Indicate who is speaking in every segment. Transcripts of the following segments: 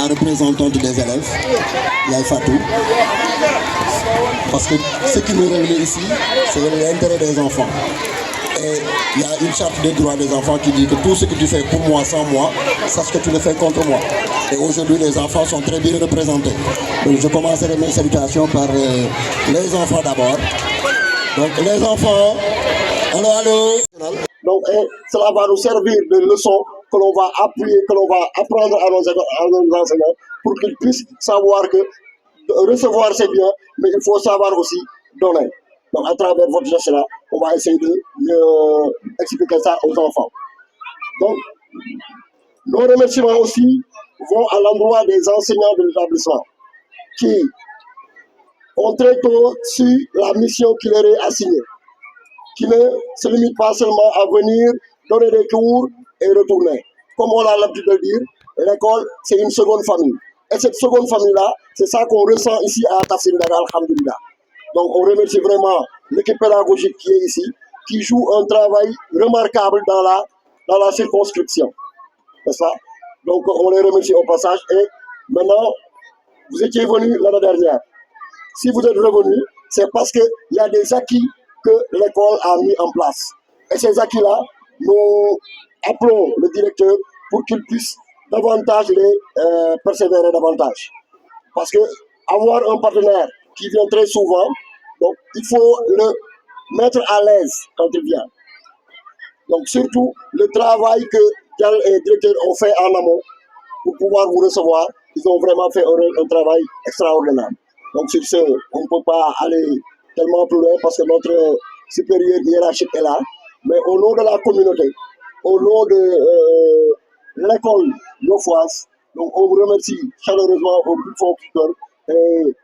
Speaker 1: la représentante des élèves, Yaï Fatou. Parce que ce qui nous réunit ici, c'est l'intérêt des enfants. Et il y a une charte des droits des enfants qui dit que tout ce que tu fais pour moi, sans moi, sache que tu le fais contre moi. Et aujourd'hui, les enfants sont très bien représentés. Donc je commencerai mes salutations par les enfants d'abord. Donc les enfants, allô. Donc cela va nous servir de leçon que l'on va appuyer, que l'on va apprendre à nos enseignants pour qu'ils puissent savoir que recevoir c'est bien, mais il faut savoir aussi donner. Donc à travers votre geste-là, on va essayer de mieux expliquer ça aux enfants. Donc, nos remerciements aussi vont à l'endroit des enseignants de l'établissement qui ont très tôt su la mission qui leur est assignée, qui ne se limitent pas seulement à venir donner des cours et retourner. Comme on a l'habitude de le dire, l'école, c'est une seconde famille. Et cette seconde famille-là, c'est ça qu'on ressent ici à Tafsir Daga, alhamdulillah. Donc on remercie vraiment l'équipe pédagogique qui est ici, qui joue un travail remarquable dans la circonscription. C'est ça. Donc on les remercie au passage. Et maintenant, vous étiez venus l'année dernière. Si vous êtes revenus, c'est parce qu'il y a des acquis que l'école a mis en place. Et ces acquis-là, nous appelons le directeur pour qu'il puisse davantage les persévérer davantage. Parce que avoir un partenaire qui vient très souvent, donc il faut le mettre à l'aise quand il vient. Donc surtout le travail que Dial et le directeur ont fait en amont pour pouvoir vous recevoir, ils ont vraiment fait un travail extraordinaire. Donc sur ce, on ne peut pas aller tellement plus loin parce que notre supérieur hiérarchique est là. Mais au nom de la communauté, au nom de l'école Yofoise, donc on vous remercie chaleureusement au plus fort du cœur. Et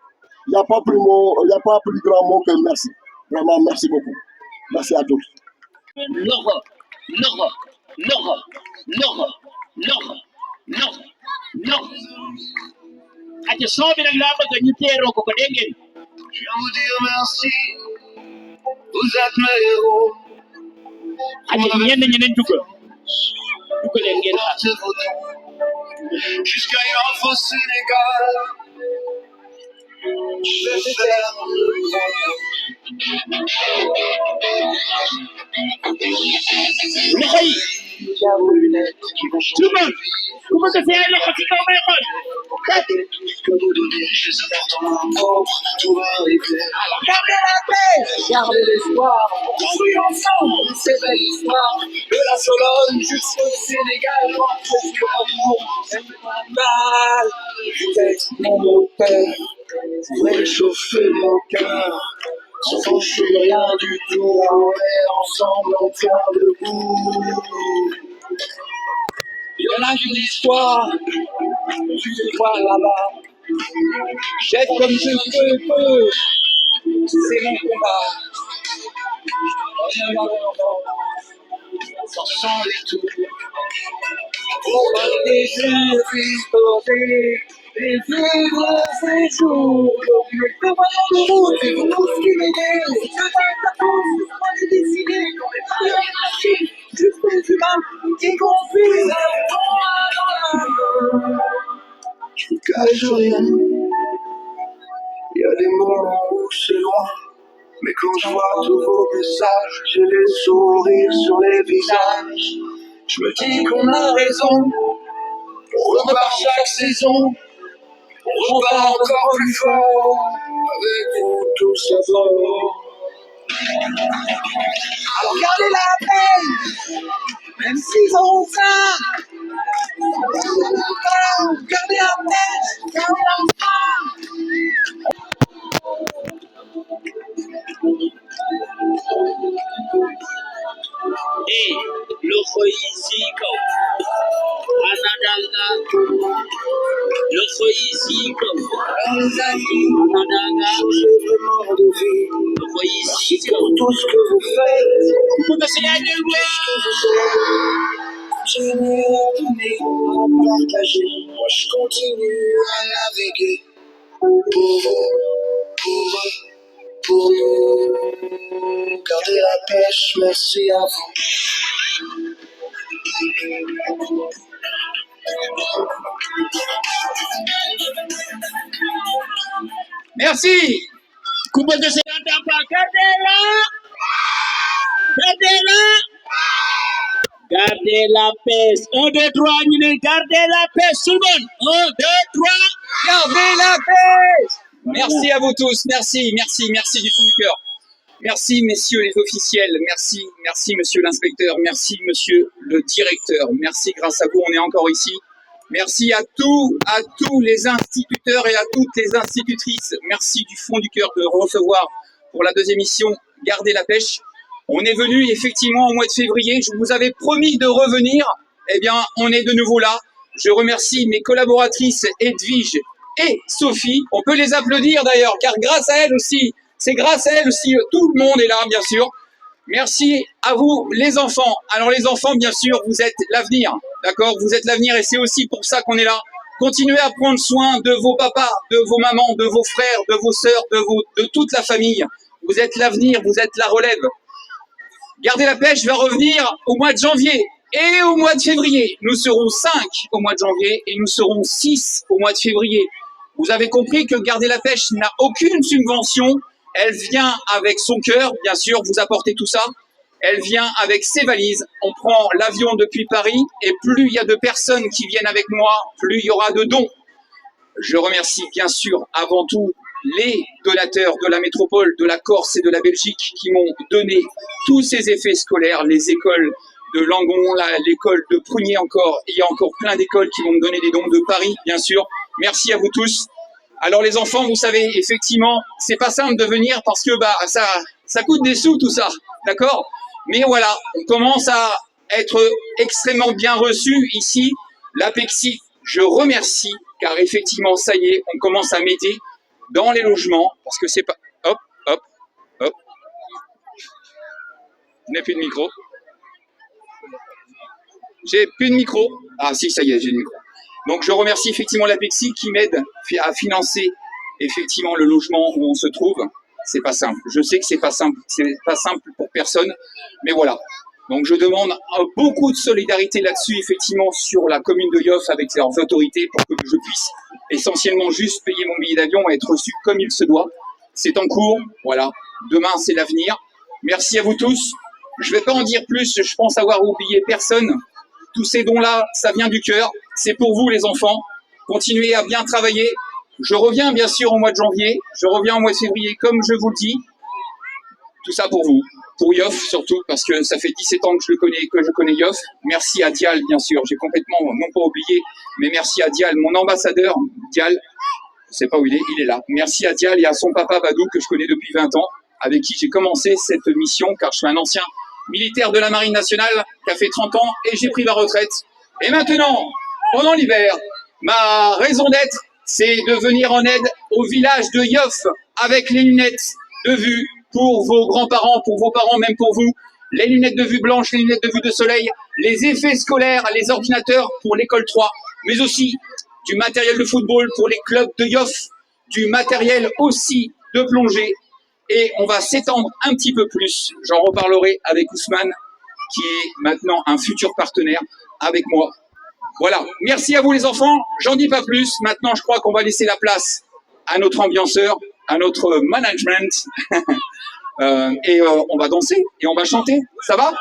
Speaker 1: il n'y a pas plus grand mot que merci. Vraiment, merci beaucoup. Merci à tous.
Speaker 2: Je viens vous dire merci, vous êtes mes héros. Jusqu'à Yoff au Sénégal, je vais faire le grand. Tout le monde, comment ça fait aller quand tu t'en mets? Que vous donnez, je sais pourtant encore, tout va arriver. Gardez la paix, gardez l'espoir, construisons ensemble cette belle histoire. De la Sologne jusqu'au Sénégal, c'est normal. Vous êtes mon moteur, vous réchauffez mon cœur. Sans toucher rien du tout, on est ensemble, on tient debout. Il y en a une histoire, tu sais quoi là-bas. Jette comme je peux, c'est mon combat. Sans les tours, pour des jeux exposés, et vivre ces jours. Le voyant de route, c'est vous tous qui m'aidez. Je t'aide la cause, c'est moi qui décidé. Quand les barrières marchent, jusqu'aux humains qui confusent. Je ne cache rien. Il y a des moments où c'est loin. Mais quand je vois tous vos messages, j'ai les sourires sur les visages. Je me dis qu'on a raison. On repart chaque saison. On repart encore plus fort. Avec vous tous à bord. Alors gardez la paix, même s'ils ont faim. Gardez la paix, gardez la faim. Hey, l'offre ici, Anadanga, l'offre ici, Anadanga, l'offre ici, pour tout ce que vous faites, pour que c'est la continuez à donner, à partager, moi je continue à naviguer, pour vous, pour eux, pour nous, gardez la pêche, merci à vous. Merci. Coupez de ses pas. Gardez-la. Gardez-la. Gardez la paix. 1, 2, 3, gardez la paix. Tout le monde. 1, 2, 3.
Speaker 3: Gardez la paix. Merci à vous tous. Merci du fond du cœur. Merci, messieurs les officiels. Merci, monsieur l'inspecteur. Merci, monsieur le directeur. Merci, grâce à vous, on est encore ici. Merci à tous les instituteurs et à toutes les institutrices. Merci du fond du cœur de recevoir pour la deuxième émission Gardez la pêche. On est venu effectivement au mois de février. Je vous avais promis de revenir. Eh bien, on est de nouveau là. Je remercie mes collaboratrices Edwige et Sophie. On peut les applaudir d'ailleurs, car grâce à elles aussi, tout le monde est là, bien sûr. Merci à vous, les enfants. Alors les enfants, bien sûr, vous êtes l'avenir, d'accord? Vous êtes l'avenir et c'est aussi pour ça qu'on est là. Continuez à prendre soin de vos papas, de vos mamans, de vos frères, de vos sœurs, de toute la famille. Vous êtes l'avenir, vous êtes la relève. Gardez la pêche va revenir au mois de janvier et au mois de février. Nous serons 5 au mois de janvier et nous serons 6 au mois de février. Vous avez compris que Gardez la pêche n'a aucune subvention. Elle vient avec son cœur, bien sûr, vous apportez tout ça. Elle vient avec ses valises. On prend l'avion depuis Paris et plus il y a de personnes qui viennent avec moi, plus il y aura de dons. Je remercie bien sûr avant tout les donateurs de la métropole, de la Corse et de la Belgique qui m'ont donné tous ces effets scolaires, les écoles de Langon, l'école de Prunier encore. Il y a encore plein d'écoles qui vont me donner des dons de Paris, bien sûr. Merci à vous tous. Alors les enfants, vous savez, effectivement, c'est pas simple de venir parce que ça coûte des sous tout ça, d'accord? Mais voilà, on commence à être extrêmement bien reçus ici. L'APEXI, je remercie, car effectivement, ça y est, on commence à m'aider dans les logements, parce que c'est pas... Hop. Je n'ai plus de micro. J'ai plus de micro. Ah si, ça y est, j'ai le micro. Donc je remercie effectivement l'APEXI qui m'aide à financer effectivement le logement où on se trouve. C'est pas simple. Je sais que c'est pas simple pour personne, mais voilà. Donc je demande beaucoup de solidarité là-dessus, effectivement, sur la commune de Yoff avec leurs autorités pour que je puisse essentiellement juste payer mon billet d'avion et être reçu comme il se doit. C'est en cours, voilà. Demain, c'est l'avenir. Merci à vous tous. Je ne vais pas en dire plus, je pense avoir oublié personne. Tous ces dons-là, ça vient du cœur. C'est pour vous, les enfants. Continuez à bien travailler. Je reviens, bien sûr, au mois de janvier. Je reviens au mois de février, comme je vous le dis. Tout ça pour vous. Pour Yoff, surtout, parce que ça fait 17 ans que je connais Yoff. Merci à Dial, bien sûr. J'ai complètement, non pas oublié, mais merci à Dial, mon ambassadeur, Dial. Je ne sais pas où il est là. Merci à Dial et à son papa Badou, que je connais depuis 20 ans, avec qui j'ai commencé cette mission, car je suis un ancien militaire de la Marine nationale qui a fait 30 ans et j'ai pris ma retraite. Et maintenant, pendant l'hiver, ma raison d'être, c'est de venir en aide au village de Yoff avec les lunettes de vue pour vos grands-parents, pour vos parents, même pour vous. Les lunettes de vue blanche, les lunettes de vue de soleil, les effets scolaires, les ordinateurs pour l'école 3, mais aussi du matériel de football pour les clubs de Yoff, du matériel aussi de plongée. Et on va s'étendre un petit peu plus. J'en reparlerai avec Ousmane, qui est maintenant un futur partenaire avec moi. Voilà. Merci à vous les enfants. J'en dis pas plus. Maintenant, je crois qu'on va laisser la place à notre ambianceur, à notre management. On va danser et on va chanter. Ça va?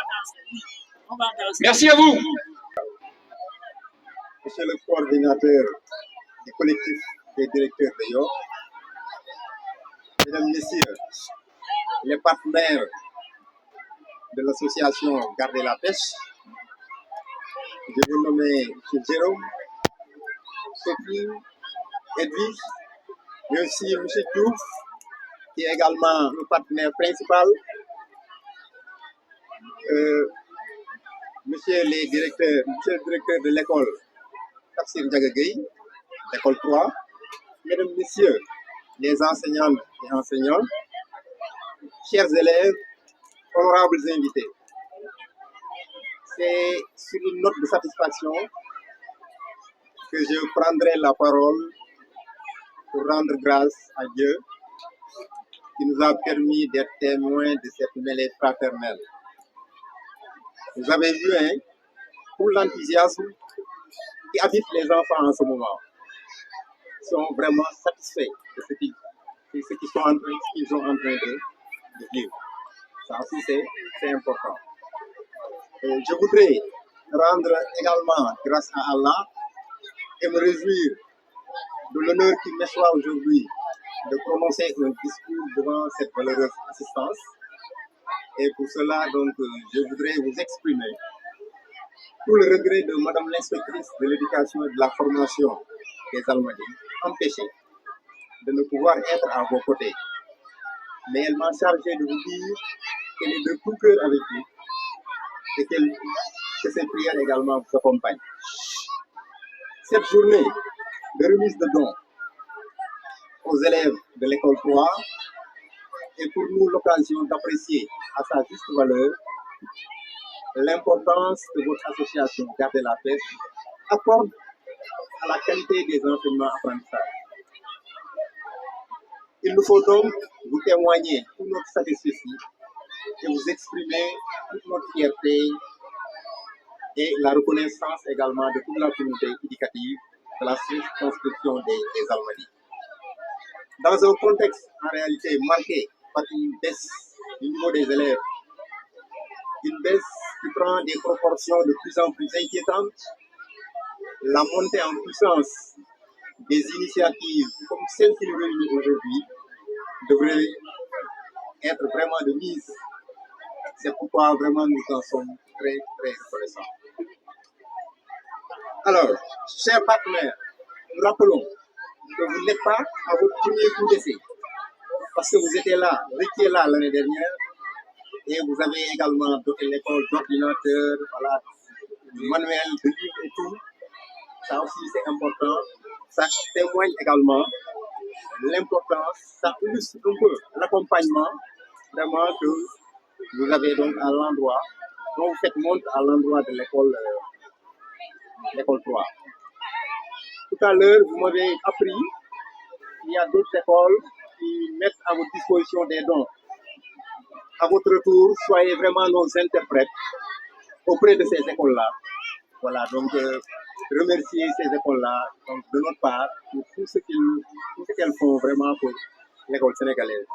Speaker 3: Merci à vous.
Speaker 4: Monsieur le coordinateur du collectif des directeurs de Yoff, mesdames, messieurs, les partenaires de l'association Gardez la pêche, je vous nomme M. Jérôme, Sophie, Edwige, mais aussi M. Diouf, qui est également le partenaire principal, monsieur le directeur de l'école Tafsir Diagagay, l'école 3, mesdames, messieurs, les enseignantes et enseignants, chers élèves, honorables invités. C'est sur une note de satisfaction que je prendrai la parole pour rendre grâce à Dieu qui nous a permis d'être témoins de cette mêlée fraternelle. Vous avez vu, pour l'enthousiasme qui habitent les enfants en ce moment sont vraiment satisfaits de ce qu'ils ont en train de vivre. Ça aussi, c'est important. Je voudrais rendre également grâce à Allah et me réjouir de l'honneur qui me soit aujourd'hui de prononcer un discours devant cette valeureuse assistance. Et pour cela, donc, je voudrais vous exprimer tout le regret de Madame l'inspectrice de l'éducation et de la formation des Almadies, empêchée de ne pouvoir être à vos côtés. Mais elle m'a chargé de vous dire qu'elle est de tout cœur avec vous et que ses prières également vous accompagnent. Cette journée de remise de dons aux élèves de l'école 3 est pour nous l'occasion d'apprécier à sa juste valeur l'importance que votre association Garder la Paix accorde à la qualité des enseignements apprentissages. Il nous faut donc vous témoigner tout notre satisfaction et vous exprimer toute notre fierté et la reconnaissance également de toute la communauté éducative de la circonscription des Almadies. Dans un contexte en réalité marqué par une baisse du niveau des élèves, une baisse qui prend des proportions de plus en plus inquiétantes, la montée en puissance des initiatives comme celle qui nous réunit aujourd'hui devrait être vraiment de mise. C'est pourquoi vraiment nous en sommes très, très reconnaissants. Alors, chers partenaires, nous rappelons que vous n'êtes pas à votre premier coup d'essai, parce que vous étiez là l'année dernière, et vous avez également doté l'école d'ordinateurs, voilà, manuels, de livres et tout. Ça aussi c'est important. Ça témoigne également l'importance, ça illustre un peu l'accompagnement vraiment que vous avez donc à l'endroit, dont vous faites montre à l'endroit de l'école 3. Tout à l'heure, vous m'avez appris qu'il y a d'autres écoles qui mettent à votre disposition des dons. À votre retour, soyez vraiment nos interprètes auprès de ces écoles-là. Voilà, donc remercier ces écoles-là de notre part pour tout ce qu'elles font vraiment pour l'école sénégalaise.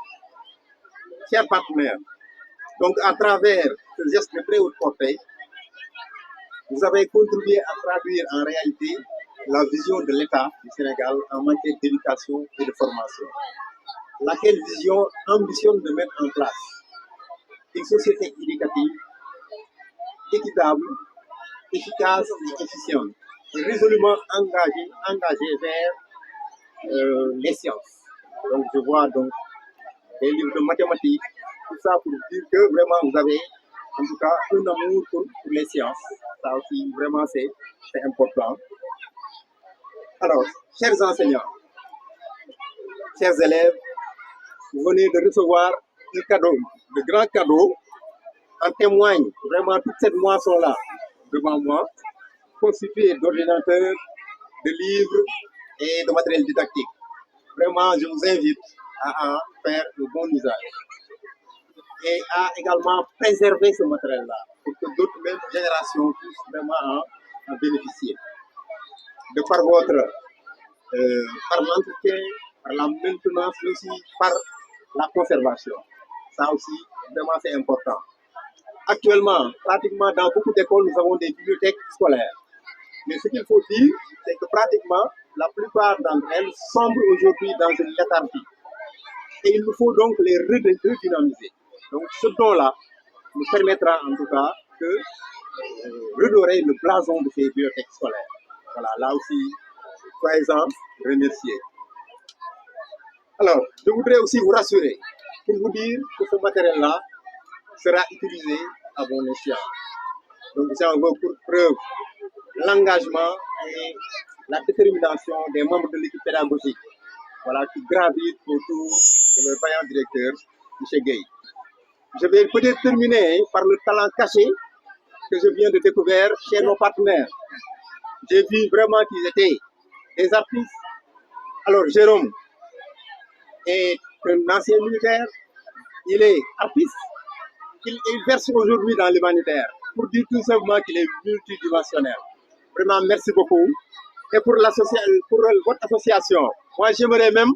Speaker 4: Chers partenaires, donc à travers ce geste de très haute portée, vous avez contribué à traduire en réalité la vision de l'État du Sénégal en matière d'éducation et de formation, laquelle vision ambitionne de mettre en place une société éducative équitable, efficace et efficiente, et résolument engagée vers les sciences. Donc je vois donc des livres de mathématiques, tout ça pour dire que vraiment vous avez en tout cas un amour pour les sciences. Ça aussi vraiment c'est important. Alors, chers enseignants, chers élèves, vous venez de recevoir un cadeau, de grands cadeaux. En témoigne vraiment toute cette moisson-là devant moi, constituée d'ordinateurs, de livres et de matériel didactique. Vraiment, je vous invite à en faire le bon usage et à également préserver ce matériel-là pour que d'autres mêmes générations puissent vraiment en bénéficier. De par par l'entretien, par la maintenance, mais aussi par la conservation. Ça aussi, vraiment, c'est important. Actuellement, pratiquement dans beaucoup d'écoles, nous avons des bibliothèques scolaires. Mais ce qu'il faut dire, c'est que pratiquement, la plupart d'entre elles sombrent aujourd'hui dans une léthargie. Et il nous faut donc les redynamiser. Donc ce don-là nous permettra en tout cas de redorer le blason de ces bibliothèques scolaires. Voilà, là aussi, soyez-en remerciés. Alors, je voudrais aussi vous rassurer pour vous dire que ce matériel-là sera utilisé à bon escient. Donc, j'en veux pour preuve l'engagement et la détermination des membres de l'équipe pédagogique, voilà, qui gravitent autour de leur vaillant directeur, M. Gueye. Je vais peut-être terminer par le talent caché que je viens de découvrir chez nos partenaires. J'ai vu vraiment qu'ils étaient des artistes. Alors, Jérôme est un ancien militaire, il est artiste, il verse aujourd'hui dans l'humanitaire pour dire tout simplement qu'il est multidimensionnel. Vraiment, merci beaucoup. Et pour votre association, moi j'aimerais même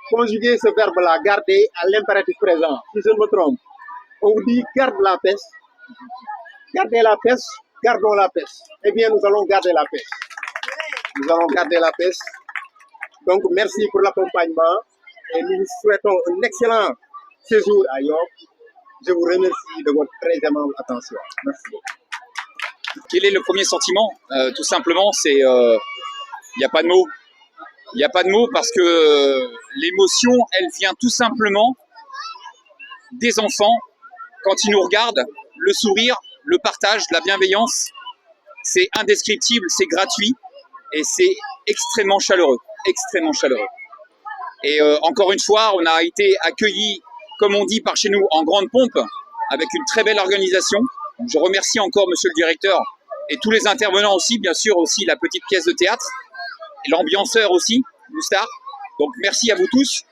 Speaker 4: conjuguer ce verbe-là, garder, à l'impératif présent. Si je ne me trompe, on vous dit garde la pêche, gardez la pêche, gardons la pêche. Eh bien, nous allons garder la pêche. Nous allons garder la pêche. Donc, merci pour l'accompagnement et nous vous souhaitons un excellent séjour à Yoff. Je vous remercie de votre très aimable attention. Merci.
Speaker 3: Quel est le premier sentiment? Tout simplement, c'est il n'y a pas de mots. Il n'y a pas de mots parce que l'émotion, elle vient tout simplement des enfants. Quand ils nous regardent, le sourire, le partage, la bienveillance, c'est indescriptible, c'est gratuit et c'est extrêmement chaleureux, extrêmement chaleureux. Et encore une fois, on a été accueillis, comme on dit par chez nous, en grande pompe, avec une très belle organisation. Donc, je remercie encore monsieur le directeur et tous les intervenants aussi, bien sûr aussi la petite pièce de théâtre, et l'ambianceur aussi, Moustar. Donc merci à vous tous.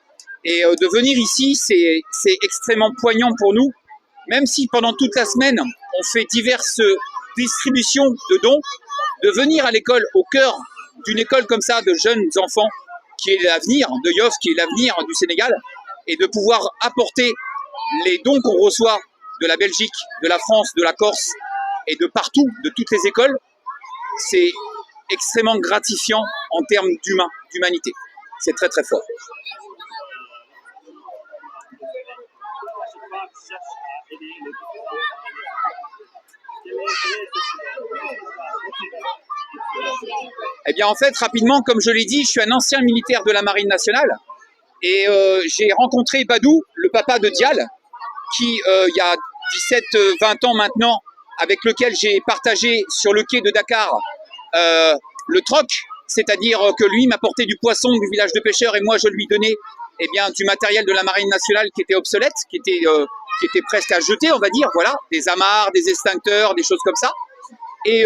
Speaker 3: Et de venir ici, c'est extrêmement poignant pour nous, même si pendant toute la semaine, on fait diverses distributions de dons, de venir à l'école, au cœur d'une école comme ça, de jeunes enfants, qui est l'avenir de Yoff, qui est l'avenir du Sénégal, et de pouvoir apporter les dons qu'on reçoit de la Belgique, de la France, de la Corse, et de partout, de toutes les écoles, c'est extrêmement gratifiant en termes d'humanité. C'est très très fort. Eh bien en fait, rapidement, comme je l'ai dit, je suis un ancien militaire de la Marine nationale et j'ai rencontré Badou, le papa de Dial, qui il y a 17-20 ans maintenant, avec lequel j'ai partagé sur le quai de Dakar le troc, c'est-à-dire que lui m'apportait du poisson du village de pêcheurs et moi je lui donnais eh bien, du matériel de la Marine nationale qui était obsolète, qui était presque à jeter, on va dire, voilà, des amarres, des extincteurs, des choses comme ça. Et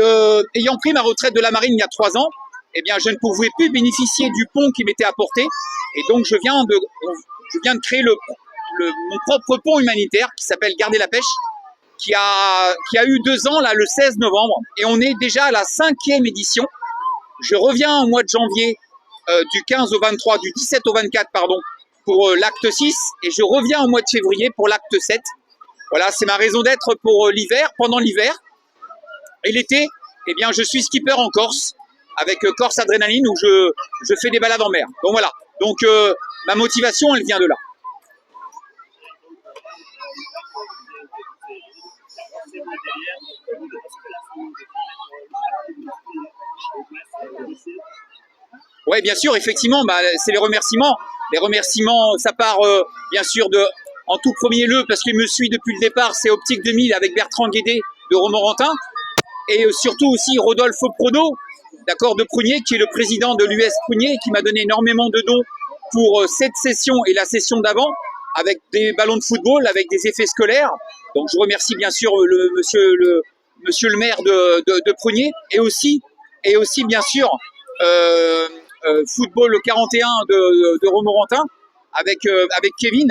Speaker 3: ayant pris ma retraite de la Marine il y a 3 ans, eh bien, je ne pouvais plus bénéficier du pont qui m'était apporté. Et donc, je viens de créer mon propre pont humanitaire qui s'appelle Garder la pêche, qui a eu 2 ans, là, le 16 novembre. Et on est déjà à la 5e édition. Je reviens au mois de janvier, du 15 au 23, du 17 au 24, pardon, pour l'acte 6. Et je reviens au mois de février pour l'acte 7. Voilà, c'est ma raison d'être pour l'hiver, pendant l'hiver. Et l'été, eh bien, je suis skipper en Corse, avec Corse Adrénaline, où je fais des balades en mer. Donc voilà. Donc ma motivation, elle vient de là. Oui, bien sûr, effectivement, bah, c'est les remerciements. Les remerciements, ça part bien sûr en tout premier lieu, parce qu'il me suit depuis le départ, c'est Optique 2000 avec Bertrand Guédé de Romorantin. Et surtout aussi Rodolphe Prono, d'accord, de Prunier, qui est le président de l'US Prunier, qui m'a donné énormément de dons pour cette session et la session d'avant, avec des ballons de football, avec des effets scolaires. Donc je remercie bien sûr monsieur le maire de Prunier, et aussi bien sûr Football 41 de Romorantin, avec Kevin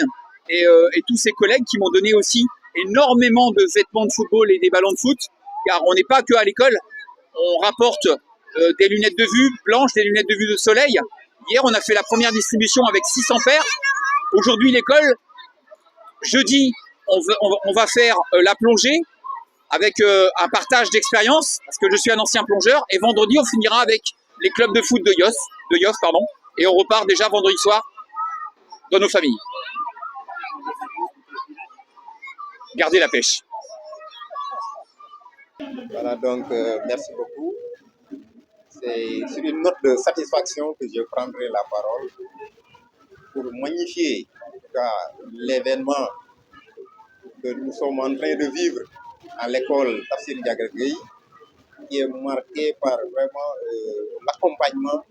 Speaker 3: et tous ses collègues qui m'ont donné aussi énormément de vêtements de football et des ballons de foot, car on n'est pas que à l'école, on rapporte des lunettes de vue blanches, des lunettes de vue de soleil. Hier, on a fait la première distribution avec 600 paires. Aujourd'hui, l'école, jeudi, on va faire la plongée avec un partage d'expérience, parce que je suis un ancien plongeur, et vendredi, on finira avec les clubs de foot de Yoff, et on repart déjà vendredi soir dans nos familles. Gardez la pêche.
Speaker 4: Voilà, donc merci beaucoup. C'est sur une note de satisfaction que je prendrai la parole pour magnifier l'événement que nous sommes en train de vivre à l'école Tafsir Diaga Gueye, qui est marqué par vraiment l'accompagnement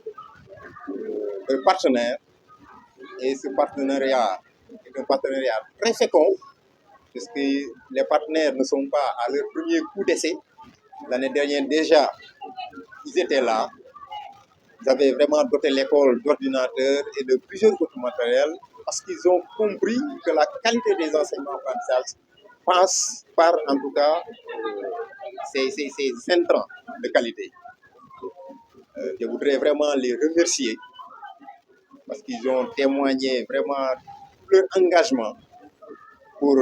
Speaker 4: de partenaires. Et ce partenariat est un partenariat très fécond, puisque les partenaires ne sont pas à leur premier coup d'essai. L'année dernière déjà, ils étaient là. Ils avaient vraiment doté l'école d'ordinateurs et de plusieurs autres matériels, parce qu'ils ont compris que la qualité des enseignements apprentissages passe par, en tout cas, ces intrants de qualité. Je voudrais vraiment les remercier parce qu'ils ont témoigné vraiment leur engagement pour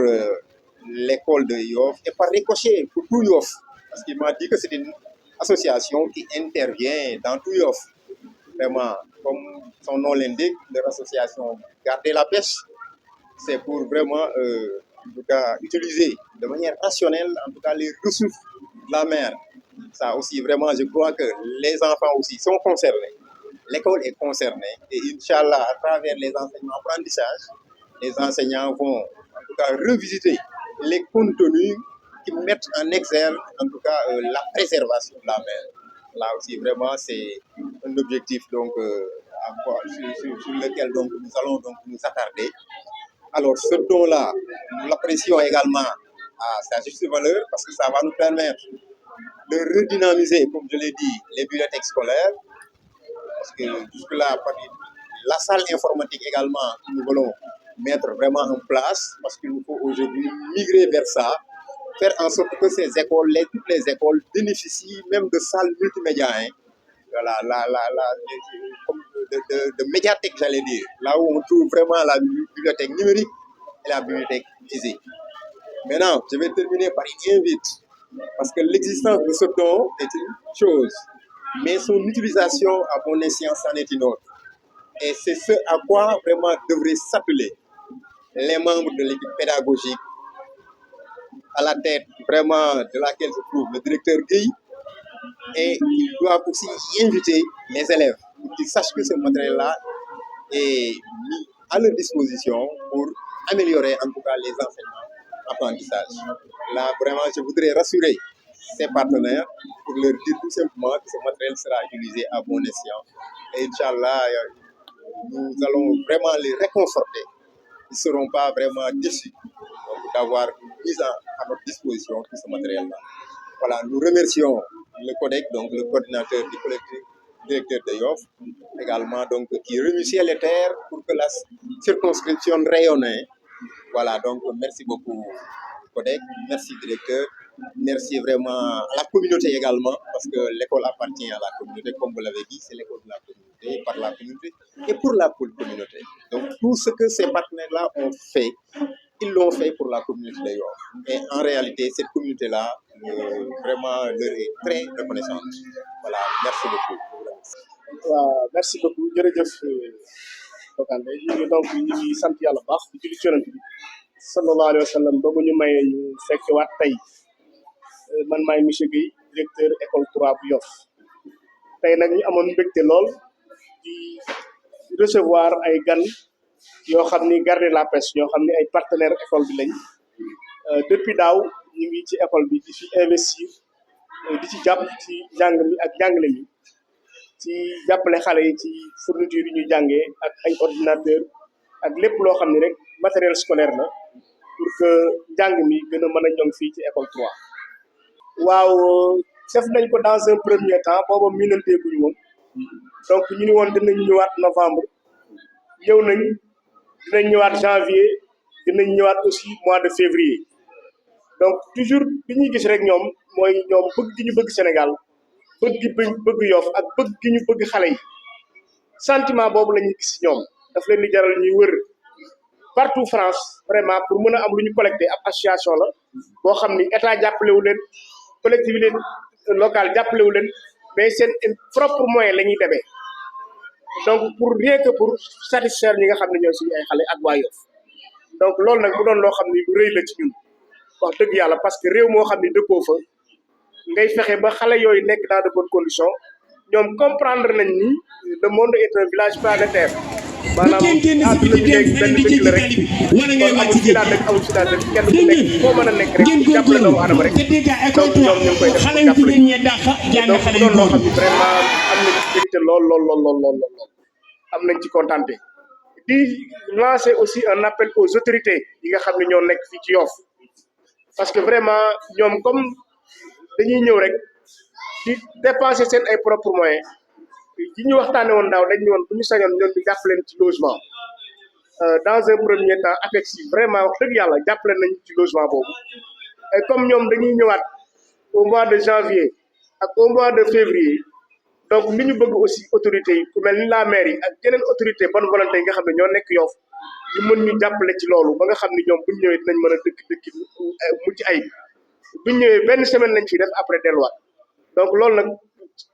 Speaker 4: l'école de Yoff et par ricochet pour tout Yoff. Parce qu'il m'a dit que c'est une association qui intervient dans tout Yoff. Vraiment, comme son nom l'indique, leur association Garder la pêche, c'est pour vraiment en tout cas, utiliser de manière rationnelle en tout cas les ressources de la mer. Ça aussi, vraiment, je crois que les enfants aussi sont concernés. L'école est concernée et Inch'Allah, à travers les enseignements apprentissages, les enseignants vont en tout cas revisiter les contenus qui mettent en exergue en tout cas la préservation de la mer. Là aussi, vraiment, c'est un objectif donc, sur lequel donc, nous allons donc, nous attarder. Alors, ce don-là, nous l'apprécions également à sa juste valeur parce que ça va nous permettre de redynamiser, comme je l'ai dit, les bibliothèques scolaires. Parce que jusque-là, la salle informatique également, nous voulons mettre vraiment en place parce qu'il nous faut aujourd'hui migrer vers ça, faire en sorte que ces écoles, toutes les écoles bénéficient même de salles multimédia. Hein. Voilà, de médiathèque, j'allais dire. Là où on trouve vraiment la bibliothèque numérique et la bibliothèque physique. Maintenant, je vais terminer par une invite. Parce que l'existence de ce don est une chose, mais son utilisation à bon escient en est une autre. Et c'est ce à quoi vraiment devraient s'appeler les membres de l'équipe pédagogique, à la tête vraiment de laquelle se trouve le directeur Guy, et ils doivent aussi inviter les élèves pour qu'ils sachent que ce matériel-là est mis à leur disposition pour améliorer en tout cas les enseignements apprentissage. Là, vraiment, je voudrais rassurer ces partenaires pour leur dire tout simplement que ce matériel sera utilisé à bon escient. Et Inch'Allah, nous allons vraiment les réconforter. Ils ne seront pas vraiment déçus d'avoir mis à notre disposition tout ce matériel-là. Voilà, nous remercions le CODEC, donc le coordinateur du collectif directeur de Yoff, également, donc, qui remercie les terres pour que la circonscription rayonne. Voilà, donc merci beaucoup, CODEC, merci directeur, merci vraiment à la communauté également, parce que l'école appartient à la communauté, comme vous l'avez dit, c'est l'école de la communauté, par la communauté et pour la communauté. Donc tout ce que ces partenaires-là ont fait, ils l'ont fait pour la communauté de Yoff. Et en réalité, cette communauté-là, vraiment, leur est très reconnaissante. Voilà, merci beaucoup.
Speaker 5: Merci beaucoup. Jërëjëf Bokande donc ñu ngi sant yàlla bu baax di julli ci Yonent bi sallallahu alayhi wa sallam ba ñu maye ñu fekk waat tey man maay monsieur Guèye directeur école 3 bu Yoff tey nag ñu amoon mbégte lool di recevoir ay gan yoo xam ni Garder la pêche ñoo xam ni ay partenaires école bi lañ depuis daaw ñu ngi ci école bi di fi investir di ci jàpp ci njàng mi ak njàngale mi ci jàppale xale yi ci fourniture yi ñu jàngee ak ay ordinateur ak lépp loo xam ne rek matériel scolaire la pour que njàng mi gën a mën a ñoŋ fii ci école 3. waaw def nañ ko dans un premier temps booba miinanteeguñu woon donc ñu ni woon dinañ ñëwaat novembre ñëw nañ dinañ ñëwaat janvier dinañ ñëwaat aussi mois de février donc toujours li ñuy gis rek ñoom mooy ñoom bëgg gi ñu bëgg Sénégal bëgg Yoff ak bëgg gi ñu bëgg xale yi sentiment boobu la ñuy gis ñoom daf leen di jaral ñuy wër partout France vraiment pour mën a am lu ñu collecté ab association la boo xam ni état jàppalewu leen collectivité locale jàppalewu leen mais seen propre moyen la ñuy demee donc pour rien que pour satisfaire ñi nga xam ne ñooy suñu ay xale ak waa Yoff donc loolu nag bu doon loo xam ni lu rëy la ci ñun wax dëgg yàlla parce que réew moo xam ni dëppoo fa ngay fexe ba xale yooyu nekk dans de bonnes conditions ñoom comprendre nañ ni le monde est un village planétaire maanaam àdduna bi léegi benn dëkk la rek kon amul ci laa dëkk amul ci laa dëkk kenn ku nekk foo mën a nekk rek jàppale doomu aadama rek donc ñoom ñu ngi koy def jàppale donc bu doon loo xam ni vraiment am nañ ci mbégte lool am nañ ci contenté di lancer aussi un appel aux autorités yi nga xam ne ñoo nekk fii ci Yoff parce que vraiment ñoom comme dañuy ñëw rek di dépenser seen ay propres moyens yi ñu waxtaane woon daaw dañ ñu woon bu ñu sañoon ñoom ñu jàppale ci logement dans un premier temps APEX yi vraiment wax dëgg yàlla jàppale nañ ci logement boobu et comme ñoom dañuy ñëwaat au mois de janvier ak au mois de février donc li ñu bëgg aussi autorités yi ku mel ni la maire yi ak yeneen autorité bonne volonté yi nga xam ne ñoo nekk Yoff ñu mën ñu jàppale ci loolu ba nga xam ni ñoom buñ ñëwee dinañ mën a dëkk mucc ayib buñ ñëwee benn semaine lañ fi def après delluwaat donc loolu nag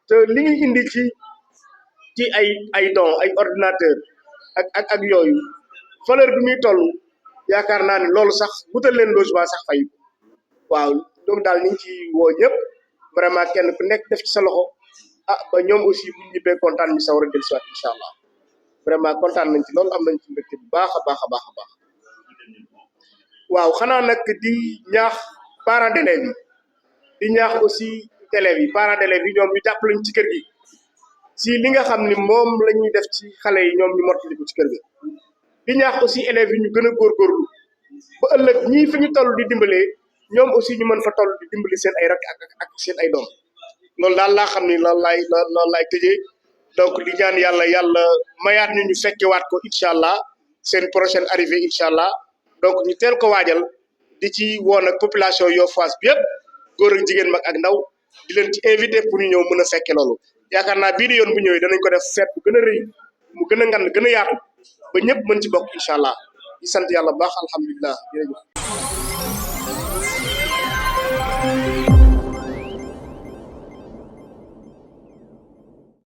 Speaker 5: te li ñuy indi ci ay dons ay ordinateur ak yooyu valeur bi muy toll yaakaar naa ni loolu sax wutal leen logement sax fay waaw donc daal ñu ngi ci woo ñëpp vraiment kenn ku nekk def ci sa loxo ba ñoom aussi bu ñu ñibbee kontaan ñu sawar a dellusiwaat incha allah vraiment kontaan nañ ci loolu am nañ ci mbégte bu baax a baax a baax a baax waaw xanaa nag di ñaax parents d'élèves yi di ñaax aussi élèves yi parents d'élèves yi ñoom ñu jàppale ñu ci kër gi si li nga xam ni moom la ñuy def ci xale yi ñoom ñu mottali ko ci kër gi di ñaax aussi élèves yi ñu gën a góorgóorlu ba ëllëg ñii fi ñu toll di dimbalee ñoom aussi ñu mën fa toll di dimbali seen ay rak ak seen ay doom loolu daal laa xam ni loolu laay tëjee donc di ñaan yàlla mayaat ñu fekkewaat ko incha allah seen prochaine arrivée incha allah donc ñu teel ko waajal di ci woon ak population Yoffoise bi yëpp góor ak jigéen mag ak ndaw di leen ci invité pour ñu ñëw mën a fekke loolu yaakaar naa bii di yoon bu ñëwee danañ ko def fête bu gën a rëy mu gën a ngand gën a yaatu ba ñëpp mën ci bokk incha allah di sant yàlla bu baax alhamdulilah jërëjëf